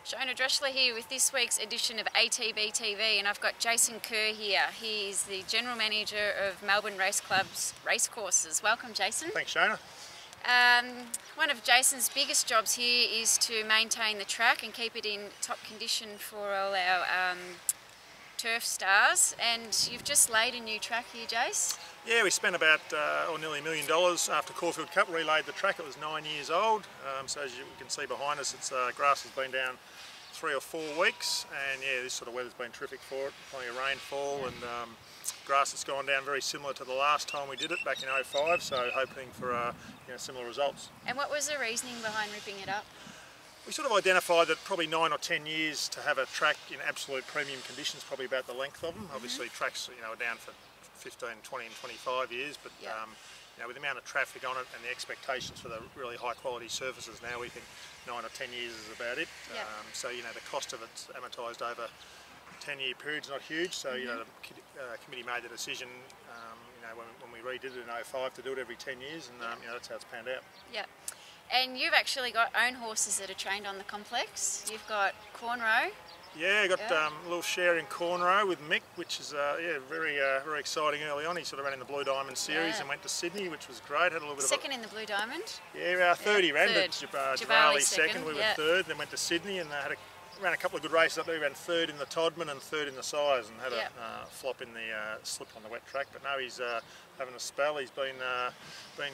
Shona Drechsler here with this week's edition of ATB TV, and I've got Jason Kerr here. He's the General Manager of Melbourne Race Club's racecourses. Welcome, Jason. Thanks, Shona. One of Jason's biggest jobs here is to maintain the track and keep it in top condition for all our turf stars, and you've just laid a new track here, Jace. Yeah, we spent about nearly $1 million after Caulfield Cup, relayed the track. It was 9 years old, so as you can see behind us, its grass has been down 3 or 4 weeks, and yeah, this sort of weather's been terrific for it. Plenty of rainfall, and grass that's gone down very similar to the last time we did it back in '05, so hoping for similar results. And what was the reasoning behind ripping it up? We sort of identified that probably 9 or 10 years to have a track in absolute premium conditions, probably about the length of them. Obviously tracks are down for 15, 20 and 25 years, but with the amount of traffic on it and the expectations for the really high quality surfaces now, we think 9 or 10 years is about it. So the cost of it's amortised over 10-year periods, not huge, so the committee made the decision when we redid it in '05 to do it every 10 years, and that's how it's panned out. Yeah. And you've actually got own horses that are trained on the complex. You've got Cornrow. Yeah, got a little share in Cornrow with Mick, which is very exciting early on. He sort of ran in the Blue Diamond series and went to Sydney, which was great. Had a little bit second in the Blue Diamond. Yeah, third he ran, but Javali second. We were third. Then went to Sydney and ran a couple of good races up there. He ran third in the Todman and third in the Sires, and had a flop in the slip on the wet track. But no, he's having a spell. He's been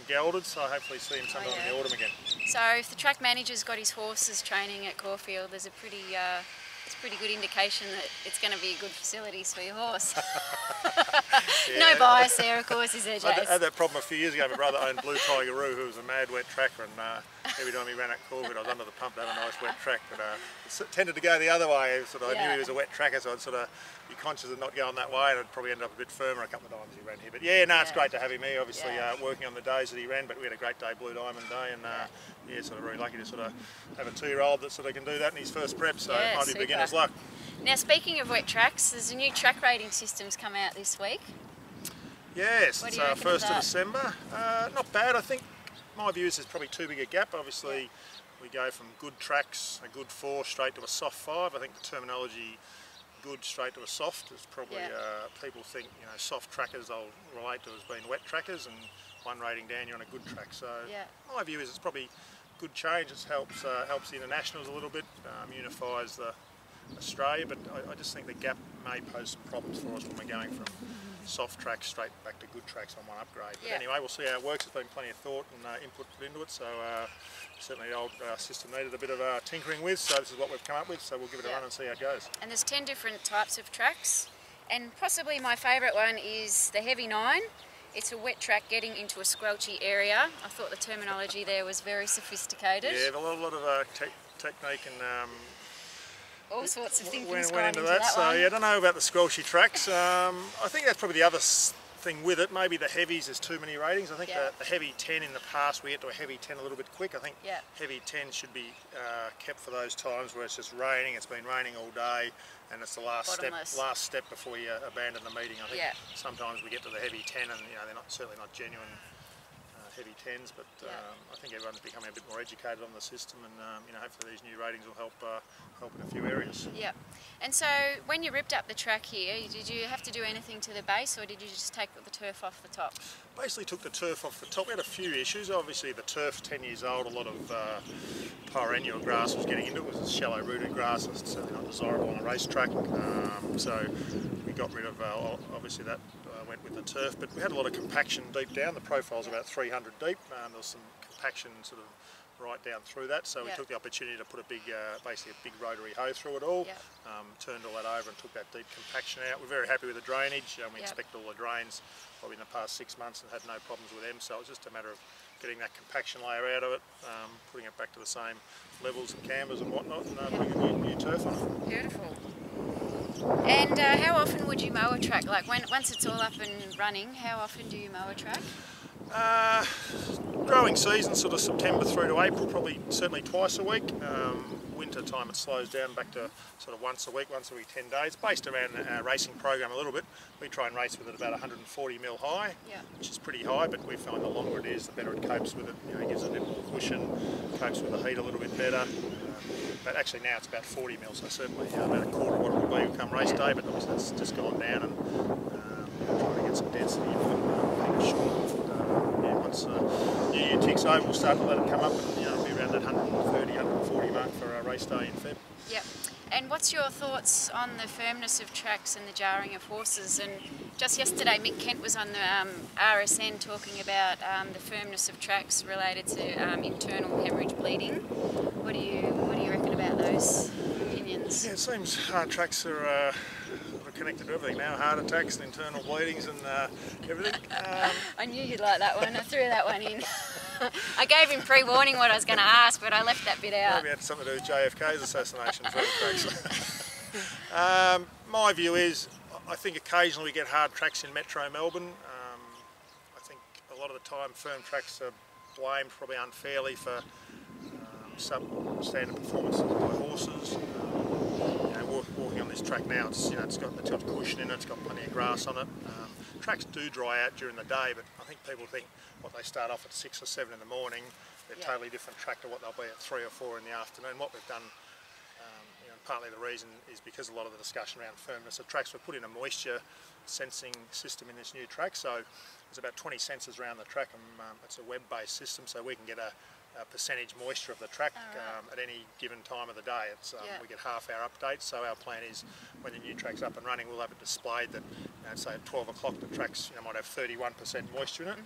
gelded, so hopefully see him sometime in the autumn again. So if the track manager's got his horses training at Caulfield, there's a pretty good indication that it's going to be good facilities for your horse. No bias there, of course, is there, Jace? I had that problem a few years ago. My brother owned Blue Tigeroo, who was a mad wet tracker, and every time he ran at Caulfield, I was under the pump to have a nice wet track. But it tended to go the other way. I knew he was a wet tracker, so I'd sort of be conscious of not going that way, and I'd probably end up a bit firmer a couple of times he ran here. But it's great to have him here. Obviously, working on the days that he ran, but we had a great day, Blue Diamond Day, and sort of really lucky to sort of have a 2-year-old that sort of can do that in his first prep. So it might be beginner's luck. Now, speaking of wet tracks, there's a new track rating system's come out this week. Yes, it's 1st of December. Not bad, I think. My view is there's probably too big a gap. Obviously, we go from good tracks, a good 4, straight to a soft 5. I think the terminology good straight to a soft is probably, people think, soft trackers they'll relate to as being wet trackers, and 1 rating down you're on a good track. So my view is it's probably good change. It helps the internationals a little bit, unifies the Australia, but I just think the gap may pose some problems for us when we're going from soft tracks straight back to good tracks on 1 upgrade. But anyway, we'll see how it works. There's been plenty of thought and input put into it, so certainly the old system needed a bit of tinkering with, so this is what we've come up with, so we'll give it a run and see how it goes. And there's 10 different types of tracks, and possibly my favourite one is the Heavy 9. It's a wet track getting into a squelchy area. I thought the terminology there was very sophisticated. Yeah, a lot of technique and all sorts of things went into that. So I don't know about the squelchy tracks. I think that's probably the other thing with it. Maybe the heavies, there's too many ratings. I think the heavy 10 in the past, we get to a heavy 10 a little bit quick. I think heavy 10 should be kept for those times where it's just raining. It's been raining all day, and it's the last step before you abandon the meeting. I think sometimes we get to the heavy 10, and they're certainly not genuine heavy 10s, but I think everyone's becoming a bit more educated on the system, and hopefully these new ratings will help in a few areas. Yeah. And so when you ripped up the track here, did you have to do anything to the base, or did you just take the turf off the top? Basically took the turf off the top. We had a few issues. Obviously the turf's 10 years old, a lot of perennial grass was getting into it. It was shallow rooted grass, it's certainly not desirable on a racetrack, so we got rid of obviously that went with the turf, but we had a lot of compaction deep down. The profile's about 300 deep. There was some compaction sort of right down through that, so we took the opportunity to put a big, basically a big rotary hoe through it all, turned all that over and took that deep compaction out. We're very happy with the drainage. We inspected all the drains probably in the past 6 months and had no problems with them, so it was just a matter of getting that compaction layer out of it, putting it back to the same levels and cambers and whatnot, and putting a new turf on it. Beautiful. And how often would you mow a track? Like once it's all up and running, how often do you mow a track? Growing season, sort of September through to April, probably certainly twice a week. winter time it slows down back to sort of once a week, once every 10 days. Based around our racing program a little bit, we try and race with it about 140 mil high, which is pretty high, but we find the longer it is, the better it copes with it. You know, it gives it a bit more cushion, copes with the heat a little bit better. But actually now it's about 40 mil, so certainly about a quarter of what it will be come race day, but obviously that's just gone down, and trying to get some density in it short. Once New Year ticks over, we'll start to let it come up, and it'll be around that 130, 140 mark for our race day in Feb. Yep. And what's your thoughts on the firmness of tracks and the jarring of horses? And just yesterday, Mick Kent was on the RSN talking about the firmness of tracks related to internal hemorrhage bleeding. What do you reckon about those opinions? Yeah, it seems hard tracks are connected to everything now, heart attacks and internal bleedings and everything. I knew you'd like that one. I threw that one in. I gave him pre-warning what I was going to ask, but I left that bit out. Maybe it had something to do with JFK's assassination for tracks. My view is, I think occasionally we get hard tracks in Metro Melbourne. I think a lot of the time firm tracks are blamed probably unfairly for substandard performances by horses. Walking on this track now, it's got cushion in it, it's got plenty of grass on it. Tracks do dry out during the day, but I think people think they start off at 6 or 7 in the morning. They're a totally different track to what they'll be at 3 or 4 in the afternoon. What we've done, partly the reason is because a lot of the discussion around firmness of tracks, we've put in a moisture sensing system in this new track. So there's about 20 sensors around the track, and it's a web-based system, so we can get a percentage moisture of the track at any given time of the day. We get half-hour updates, so our plan is when the new track's up and running, we'll have it displayed that, say at 12 o'clock the tracks might have 31% moisture in it,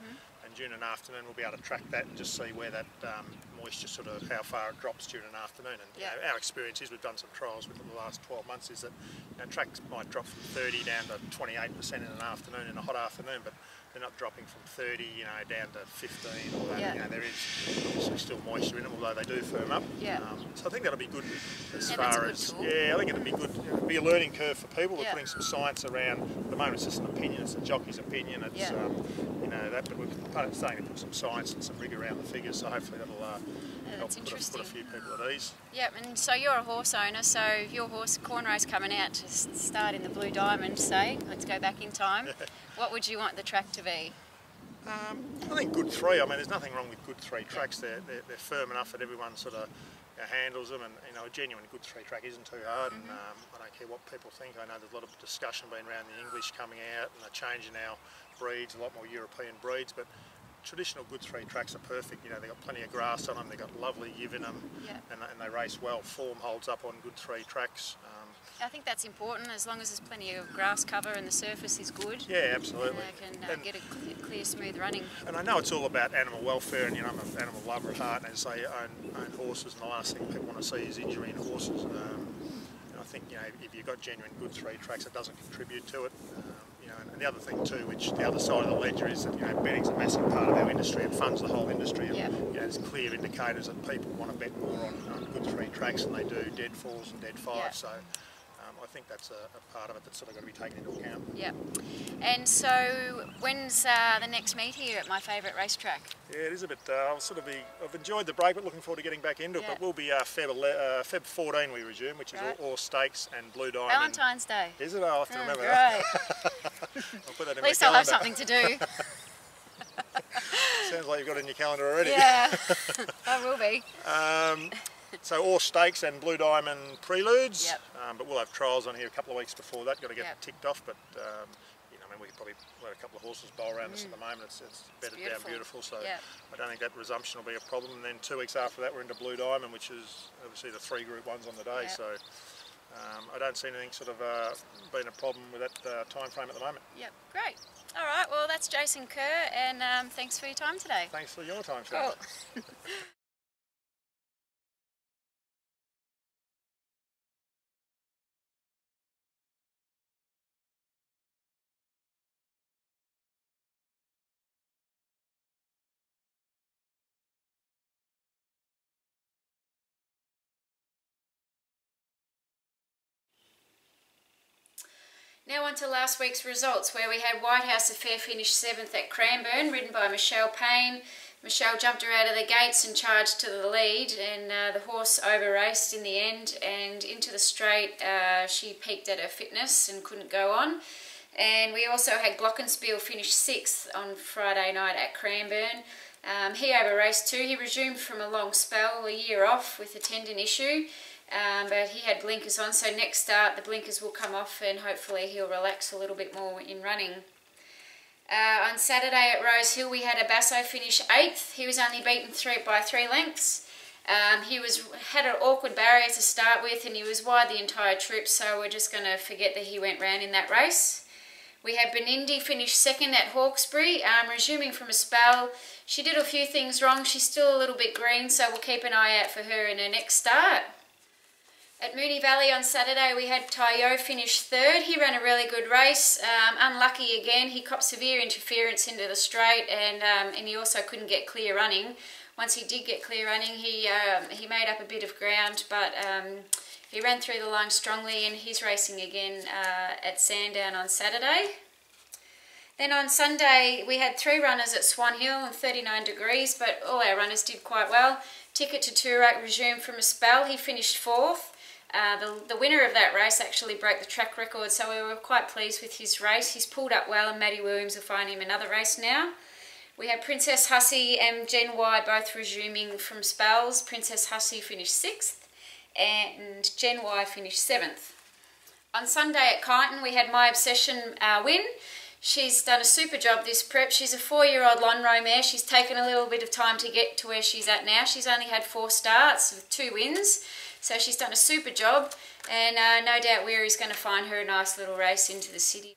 and during an afternoon we'll be able to track that and just see where that moisture, sort of how far it drops during an afternoon. And our experience is, we've done some trials with it the last 12 months, is that tracks might drop from 30 down to 28% in an afternoon, in a hot afternoon, but they're not dropping from 30, down to 15 or that. There is obviously still moisture in them, although they do firm up. So I think that'll be good as far as, I think it'll be good. It'll be a learning curve for people. We're putting some science around. At the moment it's just an opinion, it's a jockey's opinion, it's, but we're starting to put some science and some rigour around the figures, so hopefully that'll help put a few people at ease. Yep, and so you're a horse owner, so your horse, corn race coming out to start in the Blue Diamond, say, let's go back in time, what would you want the track to be? I think good 3. I mean, there's nothing wrong with good 3 tracks. They're firm enough that everyone sort of handles them, and a genuine good 3 track isn't too hard. And I don't care what people think. I know there's a lot of discussion being around the English coming out, and they're changing our breeds, a lot more European breeds, but traditional good 3 tracks are perfect. They've got plenty of grass on them, they've got lovely yiv in them, and they race well. Form holds up on good 3 tracks. I think that's important, as long as there's plenty of grass cover and the surface is good. Yeah, absolutely. And they can get a clear, smooth running. And I know it's all about animal welfare, and I'm an animal lover at heart, and as I say, own horses, and the last thing people want to see is injury in horses. And I think if you've got genuine good 3 tracks, it doesn't contribute to it. And the other thing too, which the other side of the ledger is that betting's a massive part of our industry. It funds the whole industry. And, there's clear indicators that people want to bet more on good 3 tracks than they do dead 4s and dead 5s. So I think that's a part of it that's sort of got to be taken into account. Yeah. And so when's the next meet here at my favourite racetrack? Yeah, it is a bit. I've enjoyed the break, but looking forward to getting back into it. But we'll be Feb 14 we resume, which is all stakes and Blue Diamond. Valentine's Day. Is it? I'll have to remember that. I'll put that in at least I'll have something to do. Sounds like you've got it in your calendar already. Yeah, I will be. So all stakes and Blue Diamond preludes, but we'll have trials on here a couple of weeks before that. Got to get ticked off, but we could probably let a couple of horses bowl around this at the moment. It's bedded down beautiful, so I don't think that resumption will be a problem. And then 2 weeks after that, we're into Blue Diamond, which is obviously the 3 Group 1s on the day. So I don't see anything sort of being a problem with that time frame at the moment. Yep, great. All right, well that's Jason Kerr, and thanks for your time today. Thanks for your time, Shona. Cool. Now on to last week's results, where we had White House Affair finish 7th at Cranbourne, ridden by Michelle Payne. Michelle jumped her out of the gates and charged to the lead, and the horse over-raced in the end, and into the straight she peaked at her fitness and couldn't go on. And we also had Glockenspiel finish 6th on Friday night at Cranbourne. He over-raced too. He resumed from a long spell, a year off with a tendon issue, but he had blinkers on, so next start the blinkers will come off and hopefully he'll relax a little bit more in running. On Saturday at Rose Hill we had a Basso finish 8th. He was only beaten by 3 lengths. He had an awkward barrier to start with and he was wide the entire trip, so we're just going to forget that he went round in that race. We had Benindi finish 2nd at Hawkesbury, resuming from a spell. She did a few things wrong. She's still a little bit green, so we'll keep an eye out for her in her next start. At Moonee Valley on Saturday we had Tayo finish 3rd. He ran a really good race. Unlucky again, he copped severe interference into the straight, and he also couldn't get clear running. Once he did get clear running, he made up a bit of ground, but he ran through the line strongly, and he's racing again at Sandown on Saturday. Then on Sunday we had 3 runners at Swan Hill and 39 degrees, but all our runners did quite well. Ticket to Toorak resumed from a spell. He finished 4th. The winner of that race actually broke the track record, so we were quite pleased with his race. He's pulled up well, and Maddie Williams will find him another race now. We had Princess Hussey and Gen Y both resuming from spells. Princess Hussey finished 6th and Gen Y finished 7th. On Sunday at Kyneton we had My Obsession win. She's done a super job this prep. She's a 4-year-old Lonhro mare. She's taken a little bit of time to get to where she's at now. She's only had 4 starts with 2 wins. So she's done a super job, and no doubt Weary's going to find her a nice little race into the city.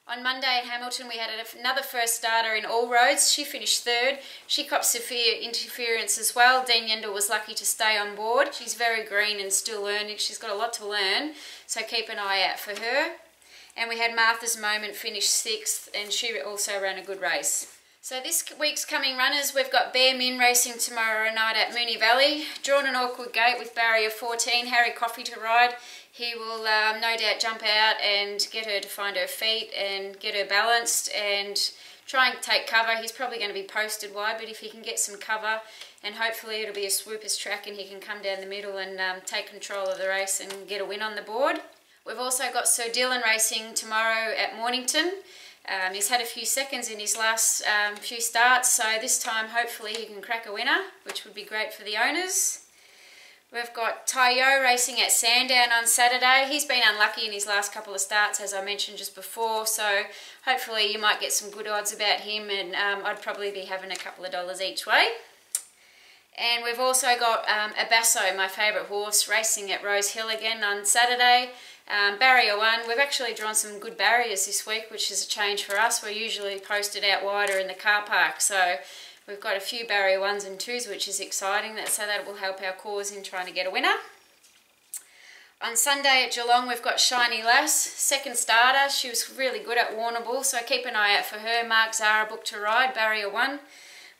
On Monday at Hamilton we had another first starter in All Roads. She finished 3rd. She copped severe interference as well. Dean Yendall was lucky to stay on board. She's very green and still learning. She's got a lot to learn, so keep an eye out for her. And we had Martha's Moment finish 6th, and she also ran a good race. So this week's coming runners, we've got Bear Min racing tomorrow night at Moonee Valley. Drawn an awkward gate with barrier 14, Harry Coffey to ride. He will no doubt jump out and get her to find her feet and get her balanced and try and take cover. He's probably going to be posted wide, but if he can get some cover, and hopefully it'll be a swoopers track and he can come down the middle and take control of the race and get a win on the board. We've also got Sir Dylan racing tomorrow at Mornington. He's had a few seconds in his last few starts, so this time hopefully he can crack a winner, which would be great for the owners. We've got Tayo racing at Sandown on Saturday. He's been unlucky in his last couple of starts, as I mentioned just before, so hopefully you might get some good odds about him, and I'd probably be having a couple of dollars each way. And we've also got a Basso, my favourite horse, racing at Rose Hill again on Saturday. Barrier 1, we've actually drawn some good barriers this week, which is a change for us. We're usually posted out wider in the car park, so we've got a few barrier 1s and 2s, which is exciting, so that will help our cause in trying to get a winner. On Sunday at Geelong we've got Shiny Lass, 2nd starter. She was really good at Warrnambool, so keep an eye out for her. Mark Zara booked to ride, barrier 1.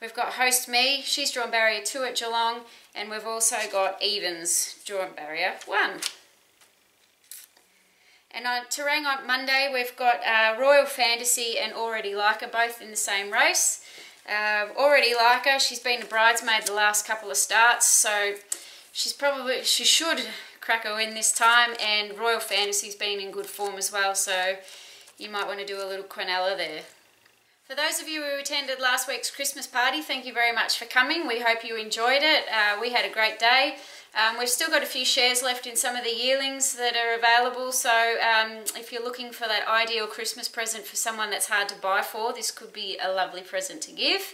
We've got Host Me, she's drawn barrier 2 at Geelong, and we've also got Evans, drawn barrier 1. And on Terang on Monday we've got Royal Fantasy and Already Like Her, both in the same race. Already Like Her, she's been a bridesmaid the last couple of starts, so she should crack a win this time, and Royal Fantasy's been in good form as well, so you might want to do a little quinella there. For those of you who attended last week's Christmas party, thank you very much for coming. We hope you enjoyed it. We had a great day. We've still got a few shares left in some of the yearlings that are available, so if you're looking for that ideal Christmas present for someone that's hard to buy for, this could be a lovely present to give.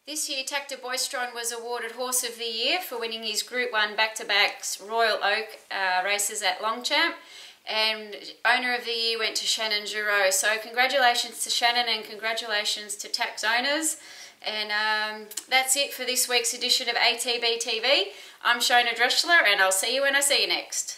This year, Tactor Boystron was awarded Horse of the Year for winning his Group 1 back-to-back Royal Oak races at Longchamp, and Owner of the Year went to Shannon Giroux. So congratulations to Shannon and congratulations to Tax owners. And that's it for this week's edition of ATB TV. I'm Shona Drechsler, and I'll see you when I see you next.